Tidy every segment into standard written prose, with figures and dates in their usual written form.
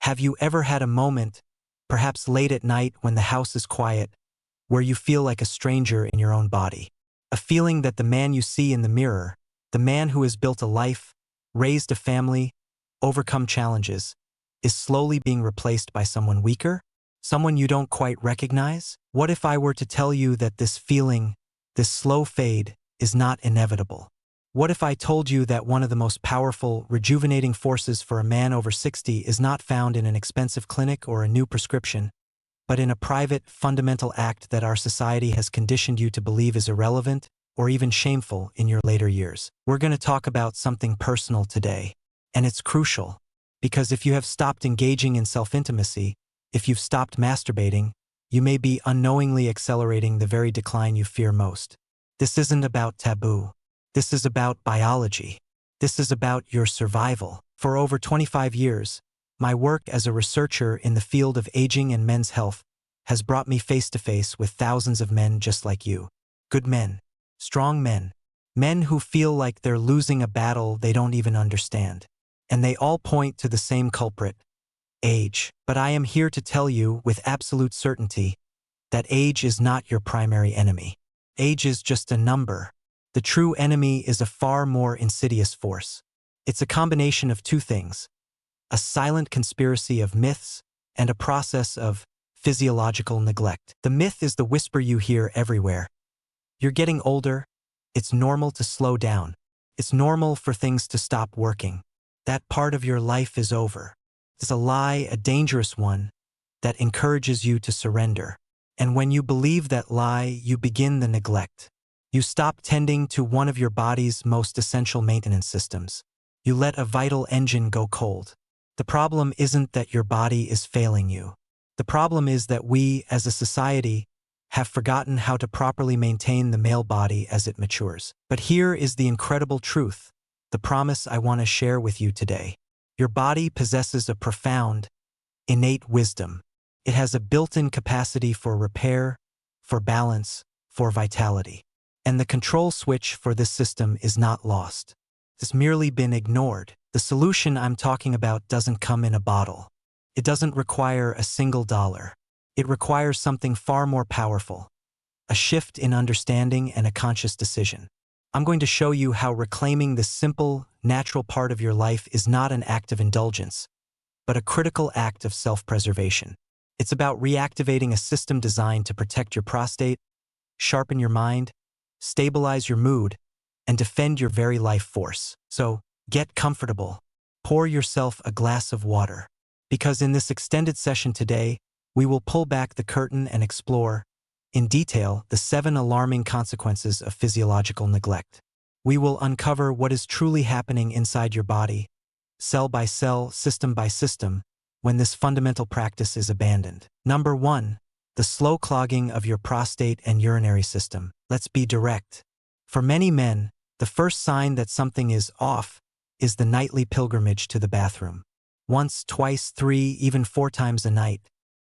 Have you ever had a moment, perhaps late at night when the house is quiet, where you feel like a stranger in your own body? A feeling that the man you see in the mirror, the man who has built a life, raised a family, overcome challenges, is slowly being replaced by someone weaker? Someone you don't quite recognize? What if I were to tell you that this feeling, this slow fade, is not inevitable? What if I told you that one of the most powerful, rejuvenating forces for a man over 60 is not found in an expensive clinic or a new prescription, but in a private, fundamental act that our society has conditioned you to believe is irrelevant or even shameful in your later years? We're going to talk about something personal today, and it's crucial, because if you have stopped engaging in self-intimacy, if you've stopped masturbating, you may be unknowingly accelerating the very decline you fear most. This isn't about taboo. This is about biology. This is about your survival. For over 25 years, my work as a researcher in the field of aging and men's health has brought me face to face with thousands of men just like you. Good men, strong men, men who feel like they're losing a battle they don't even understand. And they all point to the same culprit: age. But I am here to tell you with absolute certainty that age is not your primary enemy. Age is just a number. The true enemy is a far more insidious force. It's a combination of two things: a silent conspiracy of myths and a process of physiological neglect. The myth is the whisper you hear everywhere. You're getting older. It's normal to slow down. It's normal for things to stop working. That part of your life is over. It's a lie, a dangerous one, that encourages you to surrender. And when you believe that lie, you begin the neglect. You stop tending to one of your body's most essential maintenance systems. You let a vital engine go cold. The problem isn't that your body is failing you. The problem is that we, as a society, have forgotten how to properly maintain the male body as it matures. But here is the incredible truth, the promise I want to share with you today. Your body possesses a profound, innate wisdom. It has a built-in capacity for repair, for balance, for vitality. And the control switch for this system is not lost. It's merely been ignored. The solution I'm talking about doesn't come in a bottle. It doesn't require a single dollar. It requires something far more powerful: a shift in understanding and a conscious decision. I'm going to show you how reclaiming this simple, natural part of your life is not an act of indulgence, but a critical act of self-preservation. It's about reactivating a system designed to protect your prostate, sharpen your mind, stabilize your mood, and defend your very life force. So, get comfortable. Pour yourself a glass of water. Because in this extended session today, we will pull back the curtain and explore, in detail, the 7 alarming consequences of physiological neglect. We will uncover what is truly happening inside your body, cell by cell, system by system, when this fundamental practice is abandoned. Number 1. The slow clogging of your prostate and urinary system. Let's be direct. For many men, the first sign that something is off is the nightly pilgrimage to the bathroom. Once, twice, 3, even 4 times a night.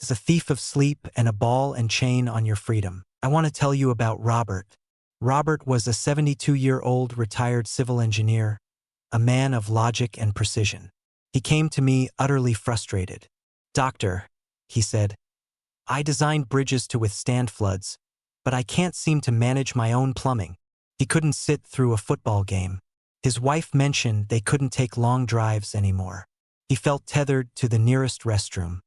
It's a thief of sleep and a ball and chain on your freedom. I want to tell you about Robert. Robert was a 72-year-old retired civil engineer, a man of logic and precision. He came to me utterly frustrated. "Doctor," he said, "I designed bridges to withstand floods, but I can't seem to manage my own plumbing." He couldn't sit through a football game. His wife mentioned they couldn't take long drives anymore. He felt tethered to the nearest restroom.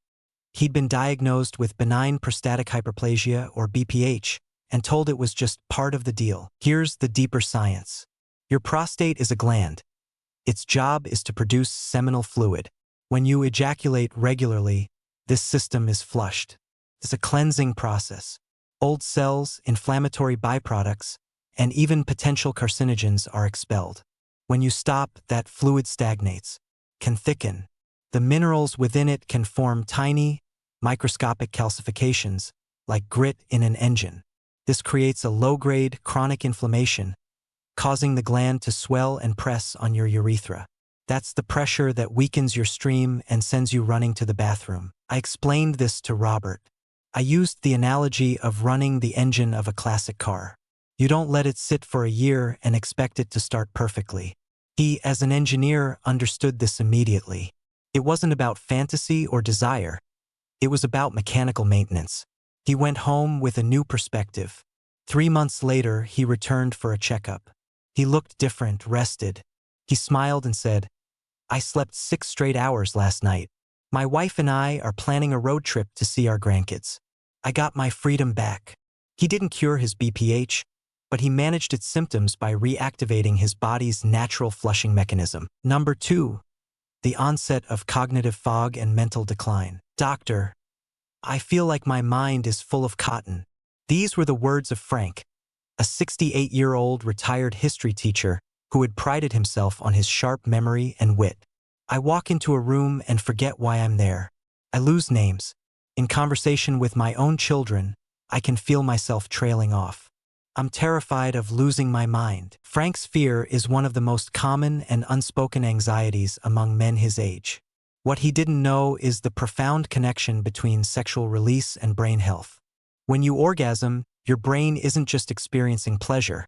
He'd been diagnosed with benign prostatic hyperplasia, or BPH, and told it was just part of the deal. Here's the deeper science. Your prostate is a gland. Its job is to produce seminal fluid. When you ejaculate regularly, this system is flushed. It's a cleansing process. Old cells, inflammatory byproducts, and even potential carcinogens are expelled. When you stop, that fluid stagnates, can thicken. The minerals within it can form tiny, microscopic calcifications, like grit in an engine. This creates a low-grade, chronic inflammation, causing the gland to swell and press on your urethra. That's the pressure that weakens your stream and sends you running to the bathroom. I explained this to Robert. I used the analogy of running the engine of a classic car. You don't let it sit for a year and expect it to start perfectly. He, as an engineer, understood this immediately. It wasn't about fantasy or desire. It was about mechanical maintenance. He went home with a new perspective. 3 months later, he returned for a checkup. He looked different, rested. He smiled and said, "I slept 6 straight hours last night. My wife and I are planning a road trip to see our grandkids. I got my freedom back." He didn't cure his BPH, but he managed its symptoms by reactivating his body's natural flushing mechanism. Number 2. The onset of cognitive fog and mental decline. "Doctor, I feel like my mind is full of cotton." These were the words of Frank, a 68-year-old retired history teacher who had prided himself on his sharp memory and wit. "I walk into a room and forget why I'm there. I lose names. In conversation with my own children, I can feel myself trailing off. I'm terrified of losing my mind." Frank's fear is one of the most common and unspoken anxieties among men his age. What he didn't know is the profound connection between sexual release and brain health. When you orgasm, your brain isn't just experiencing pleasure.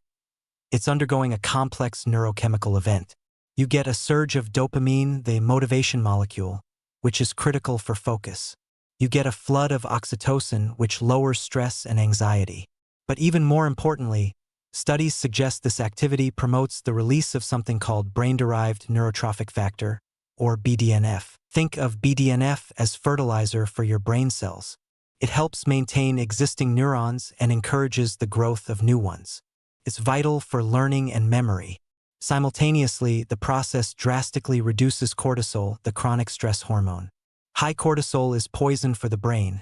It's undergoing a complex neurochemical event. You get a surge of dopamine, the motivation molecule, which is critical for focus. You get a flood of oxytocin, which lowers stress and anxiety. But even more importantly, studies suggest this activity promotes the release of something called brain-derived neurotrophic factor, or BDNF. Think of BDNF as fertilizer for your brain cells. It helps maintain existing neurons and encourages the growth of new ones. It's vital for learning and memory. Simultaneously, the process drastically reduces cortisol, the chronic stress hormone. High cortisol is poison for the brain.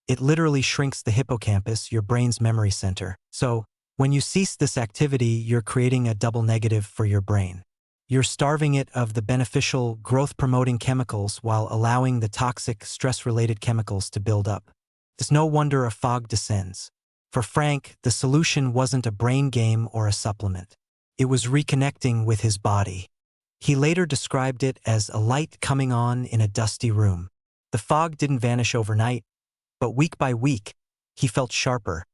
It literally shrinks the hippocampus, your brain's memory center. So, when you cease this activity, you're creating a double negative for your brain. You're starving it of the beneficial, growth-promoting chemicals while allowing the toxic, stress-related chemicals to build up. It's no wonder a fog descends. For Frank, the solution wasn't a brain game or a supplement. It was reconnecting with his body. He later described it as a light coming on in a dusty room. The fog didn't vanish overnight, but week by week, he felt sharper,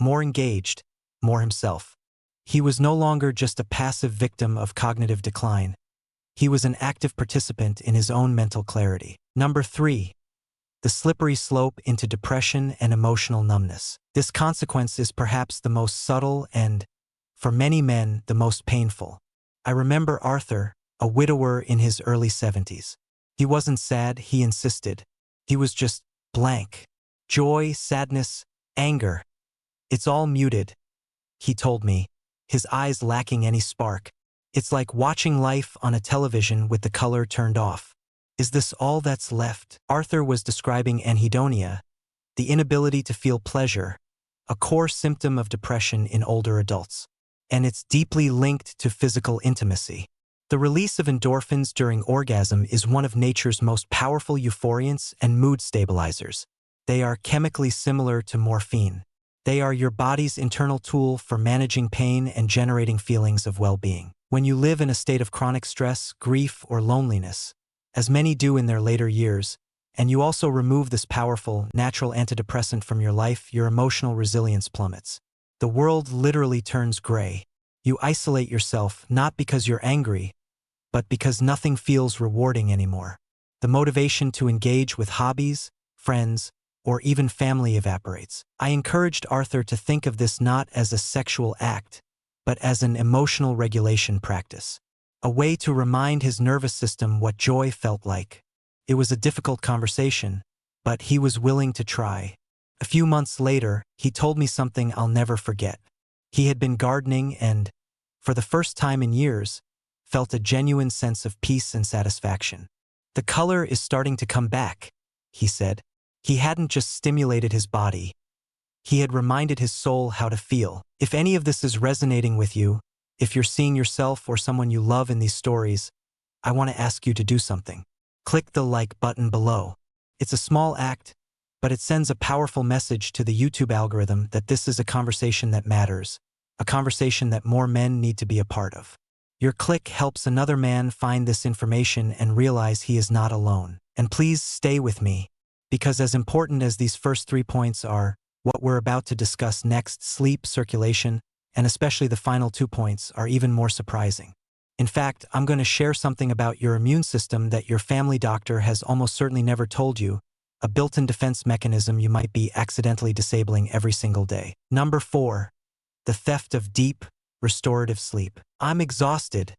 more engaged, more himself. He was no longer just a passive victim of cognitive decline. He was an active participant in his own mental clarity. Number 3. The slippery slope into depression and emotional numbness. This consequence is perhaps the most subtle and, for many men, the most painful. I remember Arthur, a widower in his early 70s. He wasn't sad, he insisted. He was just blank. Joy, sadness, anger. It's all muted, he told me, his eyes lacking any spark. It's like watching life on a television with the color turned off. Is this all that's left? Arthur was describing anhedonia, the inability to feel pleasure, a core symptom of depression in older adults. And it's deeply linked to physical intimacy. The release of endorphins during orgasm is one of nature's most powerful euphoriants and mood stabilizers. They are chemically similar to morphine. They are your body's internal tool for managing pain and generating feelings of well-being. When you live in a state of chronic stress, grief, or loneliness, as many do in their later years, and you also remove this powerful, natural antidepressant from your life, your emotional resilience plummets. The world literally turns gray. You isolate yourself not because you're angry, but because nothing feels rewarding anymore. The motivation to engage with hobbies, friends, or even family evaporates. I encouraged Arthur to think of this not as a sexual act, but as an emotional regulation practice. A way to remind his nervous system what joy felt like. It was a difficult conversation, but he was willing to try. A few months later, he told me something I'll never forget. He had been gardening and, for the first time in years, felt a genuine sense of peace and satisfaction. "The color is starting to come back," he said. He hadn't just stimulated his body. He had reminded his soul how to feel. If any of this is resonating with you, if you're seeing yourself or someone you love in these stories, I want to ask you to do something. Click the like button below. It's a small act, but it sends a powerful message to the YouTube algorithm that this is a conversation that matters, a conversation that more men need to be a part of. Your click helps another man find this information and realize he is not alone. And please stay with me, because as important as these first 3 points are, what we're about to discuss next, sleep, circulation, and especially the final 2 points, are even more surprising. In fact, I'm going to share something about your immune system that your family doctor has almost certainly never told you, a built-in defense mechanism you might be accidentally disabling every single day. Number 4. The theft of deep, restorative sleep. I'm exhausted,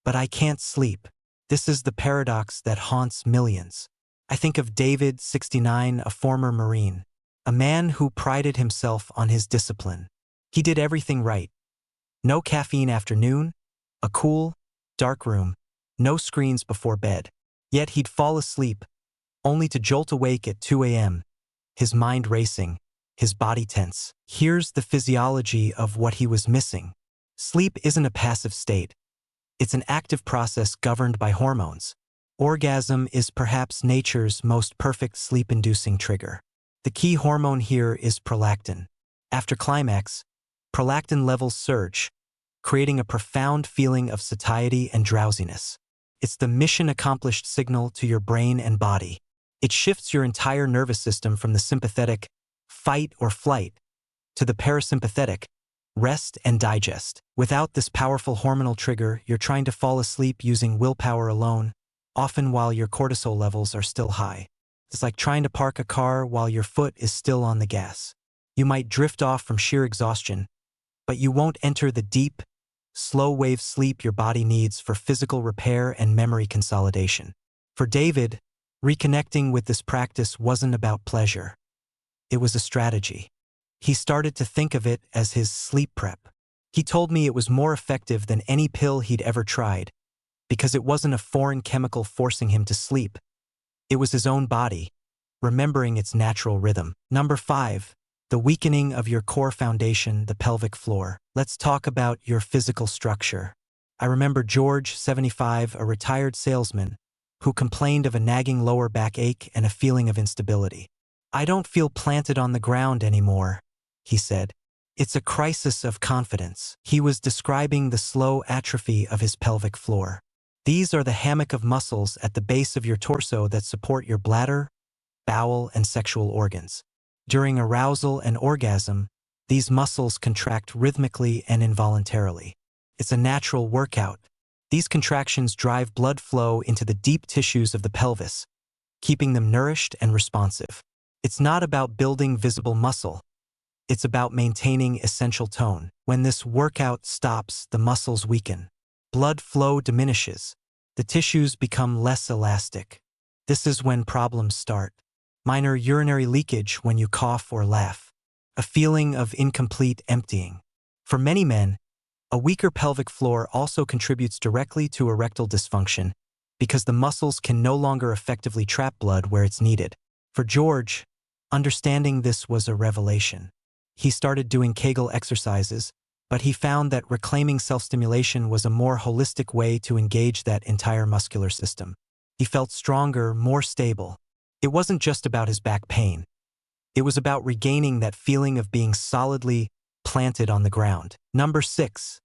but I can't sleep. This is the paradox that haunts millions. I think of David, 69, a former Marine, a man who prided himself on his discipline. He did everything right. No caffeine after noon, a cool, dark room, no screens before bed. Yet he'd fall asleep, only to jolt awake at 2 a.m., his mind racing, his body tense. Here's the physiology of what he was missing. Sleep isn't a passive state. It's an active process governed by hormones. Orgasm is perhaps nature's most perfect sleep-inducing trigger. The key hormone here is prolactin. After climax, prolactin levels surge, creating a profound feeling of satiety and drowsiness. It's the mission-accomplished signal to your brain and body. It shifts your entire nervous system from the sympathetic, fight or flight, to the parasympathetic, rest and digest. Without this powerful hormonal trigger, you're trying to fall asleep using willpower alone, often while your cortisol levels are still high. It's like trying to park a car while your foot is still on the gas. You might drift off from sheer exhaustion, but you won't enter the deep, slow-wave sleep your body needs for physical repair and memory consolidation. For David, reconnecting with this practice wasn't about pleasure. It was a strategy. He started to think of it as his sleep prep. He told me it was more effective than any pill he'd ever tried, because it wasn't a foreign chemical forcing him to sleep. It was his own body, remembering its natural rhythm. Number 5. The weakening of your core foundation, the pelvic floor. Let's talk about your physical structure. I remember George, 75, a retired salesman, who complained of a nagging lower back ache and a feeling of instability. "I don't feel planted on the ground anymore," he said. "It's a crisis of confidence." He was describing the slow atrophy of his pelvic floor. These are the hammock of muscles at the base of your torso that support your bladder, bowel, and sexual organs. During arousal and orgasm, these muscles contract rhythmically and involuntarily. It's a natural workout. These contractions drive blood flow into the deep tissues of the pelvis, keeping them nourished and responsive. It's not about building visible muscle. It's about maintaining essential tone. When this workout stops, the muscles weaken. Blood flow diminishes. The tissues become less elastic. This is when problems start. Minor urinary leakage when you cough or laugh. A feeling of incomplete emptying. For many men, a weaker pelvic floor also contributes directly to erectile dysfunction because the muscles can no longer effectively trap blood where it's needed. For George, understanding this was a revelation. He started doing Kegel exercises, but he found that reclaiming self-stimulation was a more holistic way to engage that entire muscular system. He felt stronger, more stable. It wasn't just about his back pain. It was about regaining that feeling of being solidly planted on the ground. Number 6.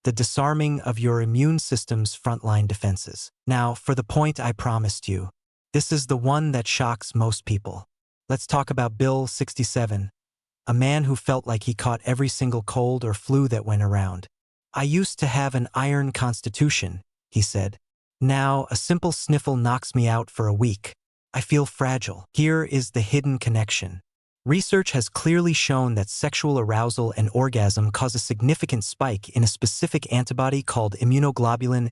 The disarming of your immune system's frontline defenses. Now, for the point I promised you. This is the one that shocks most people. Let's talk about Bill, 67, a man who felt like he caught every single cold or flu that went around. "I used to have an iron constitution," he said. "Now, a simple sniffle knocks me out for a week. I feel fragile." Here is the hidden connection. Research has clearly shown that sexual arousal and orgasm cause a significant spike in a specific antibody called immunoglobulin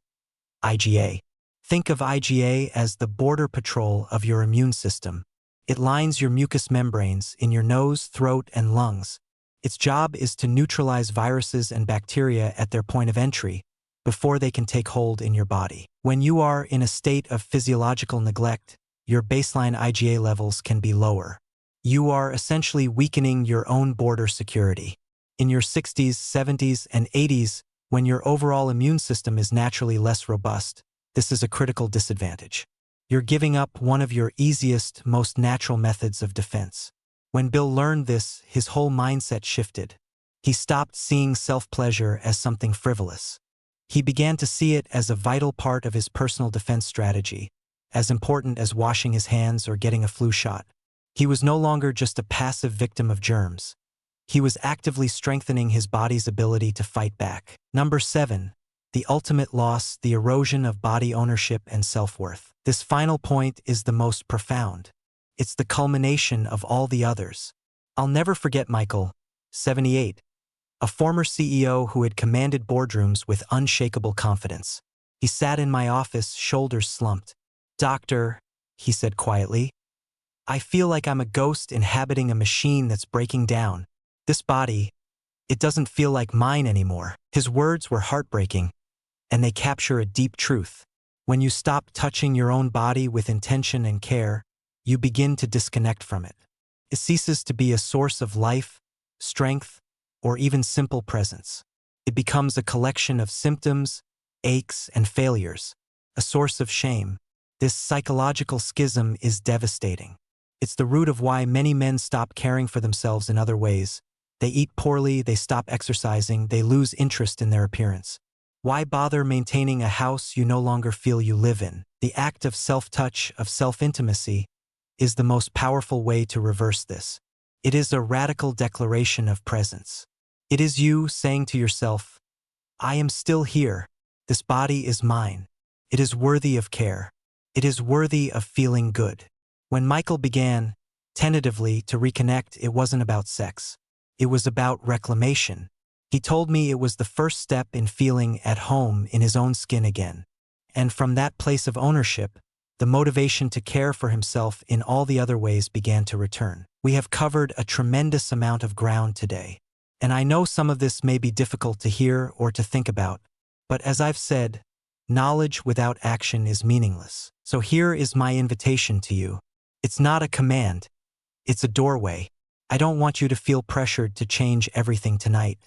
IgA. Think of IgA as the border patrol of your immune system. It lines your mucous membranes in your nose, throat, and lungs. Its job is to neutralize viruses and bacteria at their point of entry before they can take hold in your body. When you are in a state of physiological neglect, your baseline IgA levels can be lower. You are essentially weakening your own border security. In your 60s, 70s, and 80s, when your overall immune system is naturally less robust, this is a critical disadvantage. You're giving up one of your easiest, most natural methods of defense. When Bill learned this, his whole mindset shifted. He stopped seeing self-pleasure as something frivolous. He began to see it as a vital part of his personal defense strategy, as important as washing his hands or getting a flu shot. He was no longer just a passive victim of germs. He was actively strengthening his body's ability to fight back. Number 7. the ultimate loss, the erosion of body ownership and self-worth. This final point is the most profound. It's the culmination of all the others. I'll never forget Michael, 78, a former CEO who had commanded boardrooms with unshakable confidence. He sat in my office, shoulders slumped. "Doctor," he said quietly, "I feel like I'm a ghost inhabiting a machine that's breaking down. This body, it doesn't feel like mine anymore." His words were heartbreaking, and they capture a deep truth. When you stop touching your own body with intention and care, you begin to disconnect from it. It ceases to be a source of life, strength, or even simple presence. It becomes a collection of symptoms, aches, and failures, a source of shame. This psychological schism is devastating. It's the root of why many men stop caring for themselves in other ways. They eat poorly, they stop exercising, they lose interest in their appearance. Why bother maintaining a house you no longer feel you live in? The act of self-touch, of self-intimacy, is the most powerful way to reverse this. It is a radical declaration of presence. It is you saying to yourself, "I am still here. This body is mine. It is worthy of care. It is worthy of feeling good." When Michael began, tentatively, to reconnect, it wasn't about sex. It was about reclamation. He told me it was the first step in feeling at home in his own skin again. And from that place of ownership, the motivation to care for himself in all the other ways began to return. We have covered a tremendous amount of ground today. And I know some of this may be difficult to hear or to think about, but as I've said, knowledge without action is meaningless. So here is my invitation to you. It's not a command. It's a doorway. I don't want you to feel pressured to change everything tonight.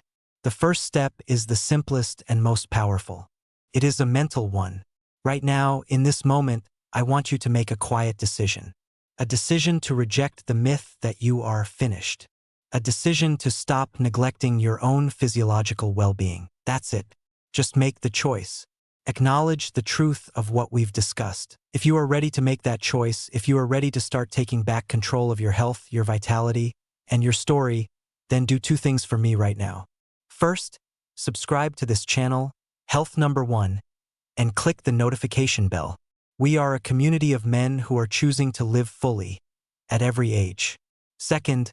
The first step is the simplest and most powerful. It is a mental one. Right now, in this moment, I want you to make a quiet decision. A decision to reject the myth that you are finished. A decision to stop neglecting your own physiological well-being. That's it. Just make the choice. Acknowledge the truth of what we've discussed. If you are ready to make that choice, if you are ready to start taking back control of your health, your vitality, and your story, then do two things for me right now. First, subscribe to this channel, Health Number One, and click the notification bell. We are a community of men who are choosing to live fully, at every age. Second,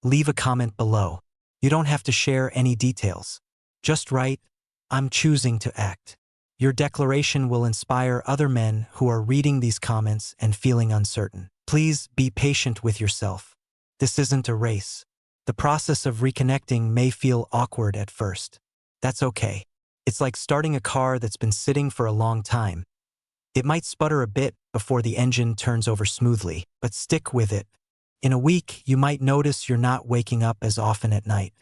leave a comment below. You don't have to share any details. Just write, "I'm choosing to act." Your declaration will inspire other men who are reading these comments and feeling uncertain. Please be patient with yourself. This isn't a race. The process of reconnecting may feel awkward at first. That's okay. It's like starting a car that's been sitting for a long time. It might sputter a bit before the engine turns over smoothly, but stick with it. In a week, you might notice you're not waking up as often at night.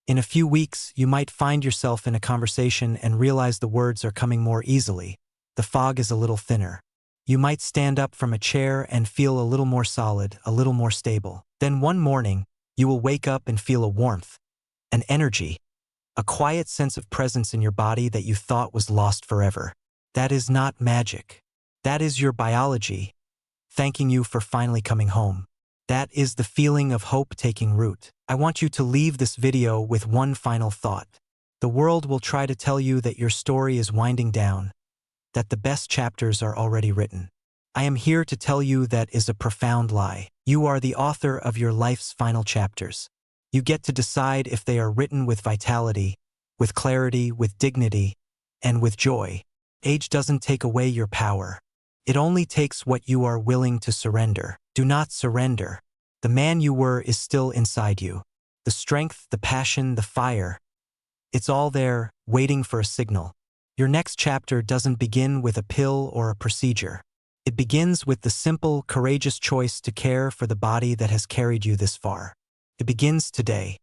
In a few weeks, you might find yourself in a conversation and realize the words are coming more easily. The fog is a little thinner. You might stand up from a chair and feel a little more solid, a little more stable. Then one morning, you will wake up and feel a warmth, an energy, a quiet sense of presence in your body that you thought was lost forever. That is not magic. That is your biology, thanking you for finally coming home. That is the feeling of hope taking root. I want you to leave this video with one final thought. The world will try to tell you that your story is winding down, that the best chapters are already written. I am here to tell you that is a profound lie. You are the author of your life's final chapters. You get to decide if they are written with vitality, with clarity, with dignity, and with joy. Age doesn't take away your power. It only takes what you are willing to surrender. Do not surrender. The man you were is still inside you. The strength, the passion, the fire. It's all there, waiting for a signal. Your next chapter doesn't begin with a pill or a procedure. It begins with the simple, courageous choice to care for the body that has carried you this far. It begins today.